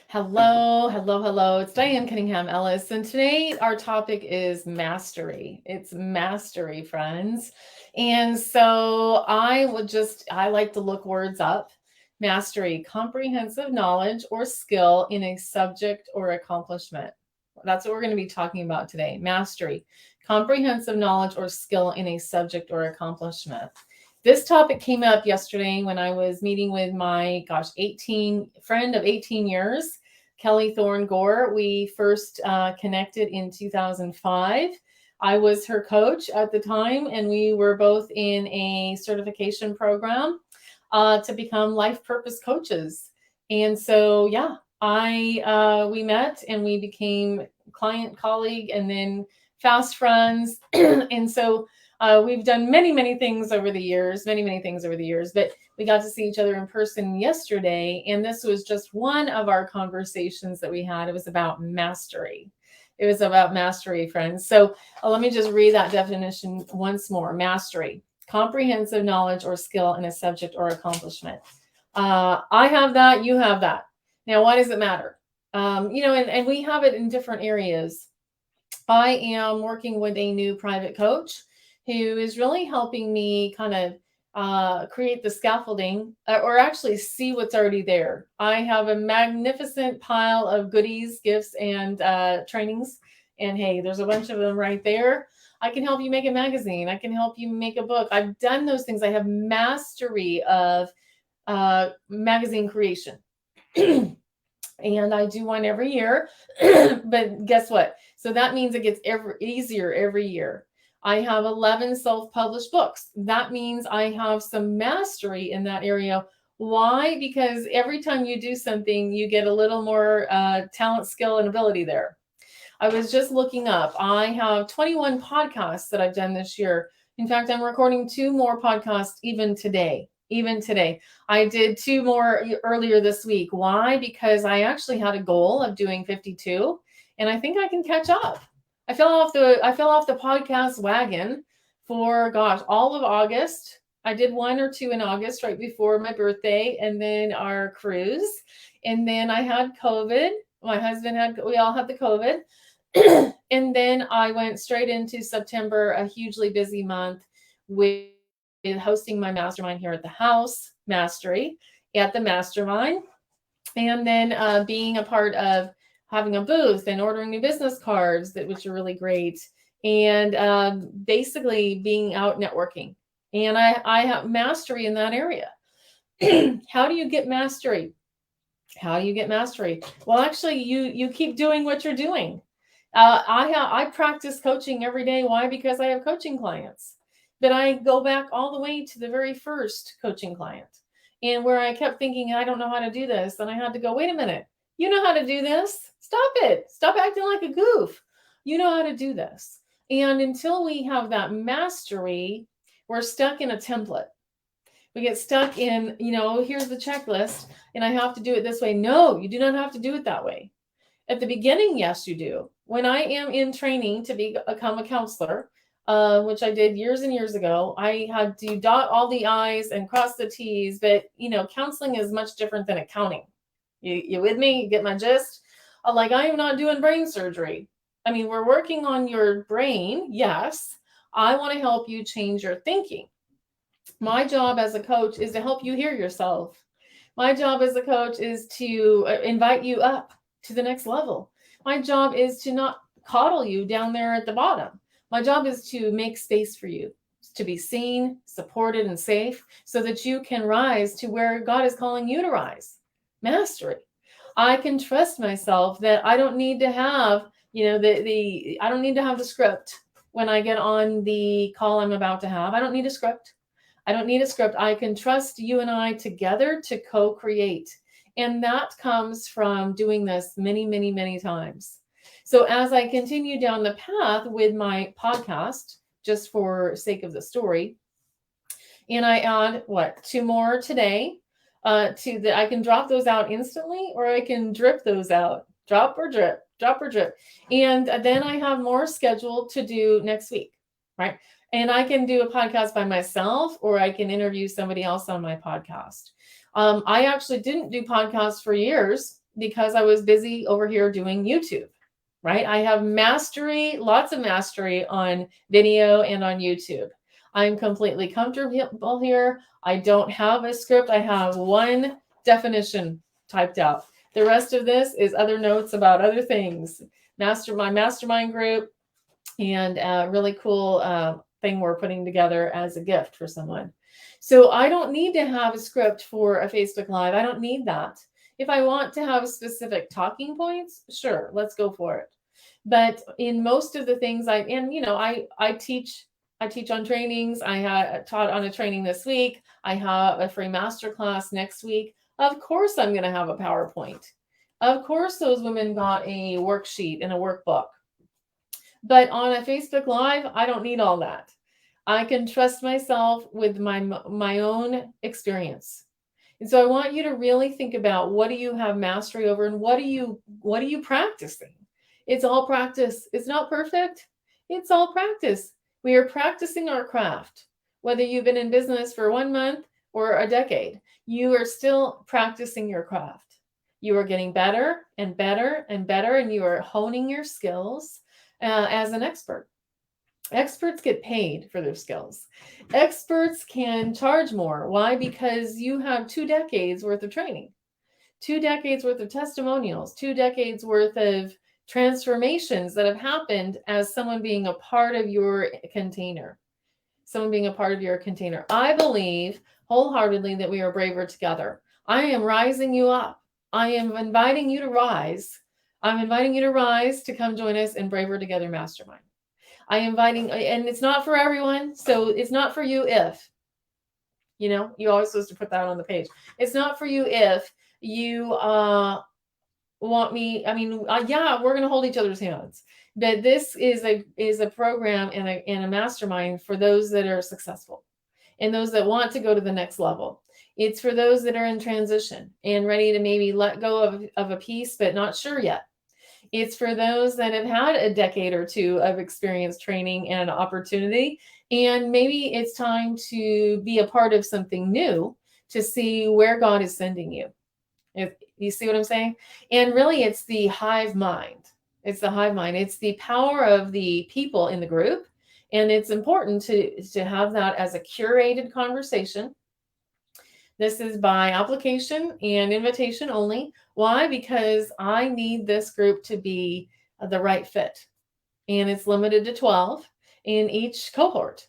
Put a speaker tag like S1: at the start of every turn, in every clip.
S1: Hello, hello, hello. It's Diane Cunningham Ellis, and today our topic is mastery. It's mastery, friends. And so I like to look words up. Mastery, comprehensive knowledge or skill in a subject or accomplishment. That's what we're going to be talking about today. Mastery, comprehensive knowledge or skill in a subject or accomplishment. This topic came up yesterday when I was meeting with my 18 friend of 18 years, Kelly Thorne Gore. We first connected in 2005. I was her coach at the time, and we were both in a certification program to become life purpose coaches. And so, yeah, I we met and we became client, colleague, and then fast friends. And so we've done many things over the years, many things over the years, but we got to see each other in person yesterday. And this was just one of our conversations that we had. It was about mastery. It was about mastery, friends. So let me just read that definition once more. Mastery, comprehensive knowledge or skill in a subject or accomplishment. I have that, you have that. Now, why does it matter? And we have it in different areas. I am working with a new private coach who is really helping me kind of create the scaffolding or actually see what's already there. I have a magnificent pile of goodies, gifts, and trainings. And hey, there's a bunch of them right there. I can help you make a magazine. I can help you make a book. I've done those things. I have mastery of magazine creation. And I do one every year. But guess what? So that means it gets easier every year. I have 11 self-published books. That means I have some mastery in that area. Why? Because every time you do something, you get a little more talent, skill, and ability there. I was just looking up. I have 21 podcasts that I've done this year. In fact, I'm recording 2 more podcasts even today. Even today. I did 2 more earlier this week. Why? Because I actually had a goal of doing 52, and I think I can catch up. I fell off the podcast wagon for all of August. I did 1 or 2 in August right before my birthday and then our cruise. And then I had COVID. We all had the COVID. And then I went straight into September, a hugely busy month with hosting my mastermind here at the house, Mastery, at the mastermind. And then being a part of having a booth and ordering new business cards, which are really great. And basically being out networking. And I have mastery in that area. How do you get mastery? How do you get mastery? Well, actually, you keep doing what you're doing. I practice coaching every day. Why? Because I have coaching clients. But I go back all the way to the very first coaching client, and where I kept thinking, I don't know how to do this. And I had to go, wait a minute, you know how to do this? Stop it. Stop acting like a goof. You know how to do this. And until we have that mastery, we're stuck in a template. We get stuck in, here's the checklist and I have to do it this way. No, you do not have to do it that way. At the beginning, yes, you do. When I am in training to become a counselor, which I did years and years ago, I had to dot all the I's and cross the T's. But, counseling is much different than accounting. You with me? You get my gist? Like, I am not doing brain surgery. I mean, we're working on your brain. Yes. I want to help you change your thinking. My job as a coach is to help you hear yourself. My job as a coach is to invite you up to the next level. My job is to not coddle you down there at the bottom. My job is to make space for you to be seen, supported, and safe so that you can rise to where God is calling you to rise. Mastery. I can trust myself that I don't need to have, I don't need to have the script when I get on the call I'm about to have. I don't need a script. I don't need a script. I can trust you and I together to co-create. And that comes from doing this many times. So as I continue down the path with my podcast, just for sake of the story, and I add 2 more today, I can drop those out instantly, or I can drip those out. Drop or drip. And then I have more scheduled to do next week, right? And I can do a podcast by myself, or I can interview somebody else on my podcast. I actually didn't do podcasts for years because I was busy over here doing YouTube, right? I have mastery, lots of mastery on video and on YouTube. I'm completely comfortable here. I don't have a script. I have one definition typed out. The rest of this is other notes about other things. My mastermind group, and a really cool thing we're putting together as a gift for someone. So I don't need to have a script for a Facebook Live. I don't need that. If I want to have specific talking points, sure, let's go for it. But in most of the things I teach on trainings. I taught on a training this week. I have a free masterclass next week. Of course, I'm going to have a PowerPoint. Of course, those women got a worksheet and a workbook. But on a Facebook Live, I don't need all that. I can trust myself with my own experience. And so I want you to really think about, what do you have mastery over, and what are you practicing? It's all practice. It's not perfect. It's all practice. We are practicing our craft. Whether you've been in business for 1 month or a decade, you are still practicing your craft. You are getting better and better and better, and you are honing your skills as an expert. Experts get paid for their skills. Experts can charge more. Why? Because you have 2 decades worth of training, 2 decades worth of testimonials, 2 decades worth of transformations that have happened as someone being a part of your container. Someone being a part of your container. I believe wholeheartedly that we are braver together. I am rising you up. I am inviting you to rise. I'm inviting you to rise to come join us in Braver Together Mastermind. And it's not for everyone. So it's not for you if, you're always supposed to put that on the page. It's not for you if you want me. Yeah, we're going to hold each other's hands. But this is a program and a mastermind for those that are successful and those that want to go to the next level. It's for those that are in transition and ready to maybe let go of a piece, but not sure yet. It's for those that have had a decade or 2 of experience, training, and opportunity. And maybe it's time to be a part of something new to see where God is sending you. If you see what I'm saying? And really, it's the hive mind. It's the hive mind. It's the power of the people in the group. And it's important to have that as a curated conversation. This is by application and invitation only. Why? Because I need this group to be the right fit. And it's limited to 12 in each cohort.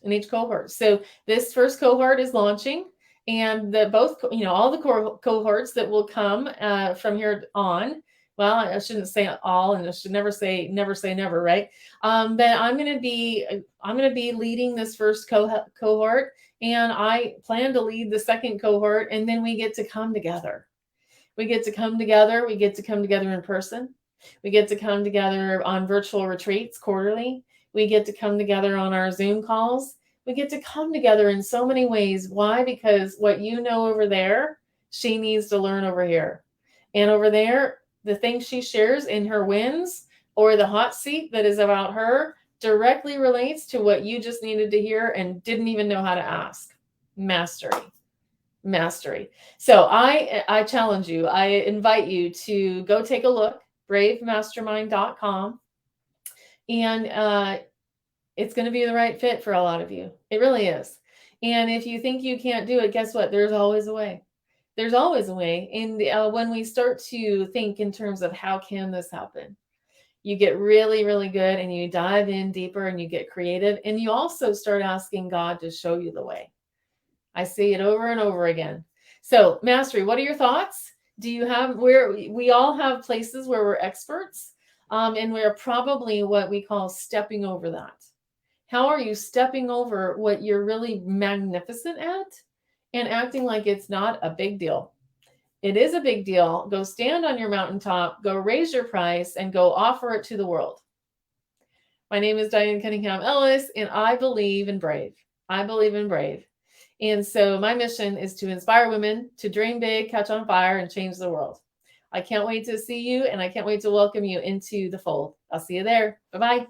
S1: So this first cohort is launching, and all the cohorts that will come from here on. Well, I shouldn't say all, and I should never say never, right? But I'm going to be leading this first cohort, and I plan to lead the second cohort, and then we get to come together. We get to come together in person. We get to come together on virtual retreats quarterly. We get to come together on our Zoom calls. We get to come together in so many ways. Why? Because what you know over there, she needs to learn over here. And over there, the things she shares in her wins or the hot seat that is about her directly relates to what you just needed to hear and didn't even know how to ask. Mastery. So I challenge you. I invite you to go take a look, bravemastermind.com. And it's going to be the right fit for a lot of you. It really is. And if you think you can't do it, guess what? There's always a way. There's always a way. And when we start to think in terms of how can this happen, you get really, really good, and you dive in deeper, and you get creative, and you also start asking God to show you the way. I see it over and over again. So mastery, what are your thoughts? Do you have where we all have places where we're experts, and we're probably what we call stepping over that. How are you stepping over what you're really magnificent at and acting like it's not a big deal? It is a big deal. Go stand on your mountaintop, go raise your price, and go offer it to the world. My name is Diane Cunningham Ellis, and I believe in brave. And so my mission is to inspire women to dream big, catch on fire, and change the world. I can't wait to see you, and I can't wait to welcome you into the fold. I'll see you there. Bye-bye.